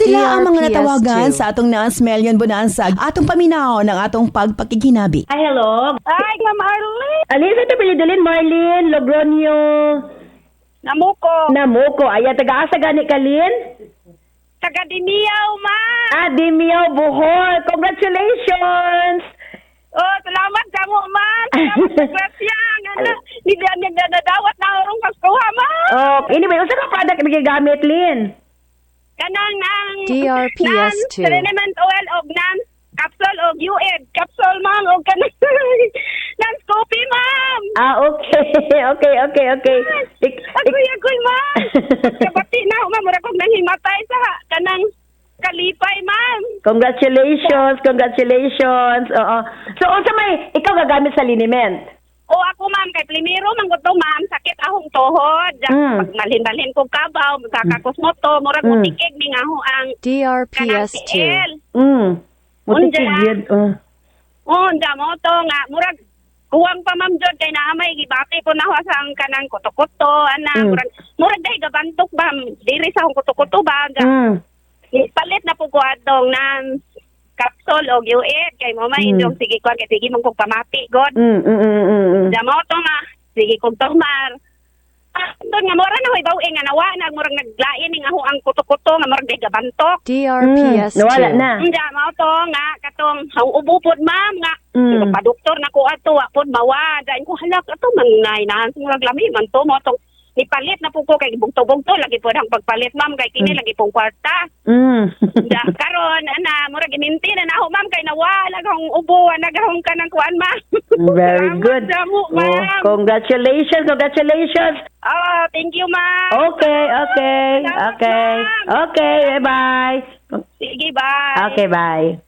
Sila ang mga DRPS2. natawagan sa atong Naas Melion Bonansag, atong paminaw ng atong pagpakikinabi. Ay, hello. Ay, Ma'am Arlene. Alin sa Pilidulin, Marlene, Logronio, Namuko. Namuko. Ayan, taga-asa gani Kalin? Taga Dimiyaw, ma'am. Dimiyaw, Bohol. Congratulations! Oh, salamat ka mo, ma'am. Salamat sa grasya. Hindi na nadawat na orong kaskuha, ma'am. Oh, anyway, unsa ka product nagigamit, Lin? Kanang ng DRPS2. Treatment oil og nan capsule og UED. Capsule, ma'am, og kanang nan Scoopy, ma'am. Okay. Okay. Agoy, ma'am. Kabati na, ma'am. Mura kong nanghimatay sa kanang kalipay, ma'am. Congratulations. Oo. So, unsa may ikaw gagamit sa liniment? O ako, ma'am, kay primero man ko to, ma'am, sakit ahong tuhod. Pag malhin-malhin ko kabaw, magkakakos mo to, murag mo tikig ning aho ang kanang DRPS2. tiil. Mutikig Unja. yun. Unja mo to nga, murag kuwang pa, ma'am, jud kay naamay gibati ko na sa ang kanang kuto-kuto, ana, murag dahil gabantok ba, diri sa akong kuto-kuto ba, palit na po ko atong ng capsule o UED kay mo may indong sige ko kay sige mong kong pamati god. Damo to nga sige kong tomar. Doon nga mura na hoy daw nga nawa nag murag naglain ning aho ang kuto-kuto nga murag day gabantok. DRPS2. Nawala na. Damo to nga katong ang ubo pod ma'am nga pa doktor na ko ato wa pod mawa dain ko halak ato mangnay na murag lami man to mo tong ipalit na po ko kay bugto-bugto lagi po ang pagpalit ma'am kay kini lagi pong kwarta. Da karon ana mura giminti na ako ma'am kay nawala kang ubo nagahong ka ng kuan ma'am. Very good. Damo, ma'am. Congratulations. Oh, thank you ma'am. Okay. Salamat, ma'am. Okay, bye-bye. Sige, bye. Okay, bye.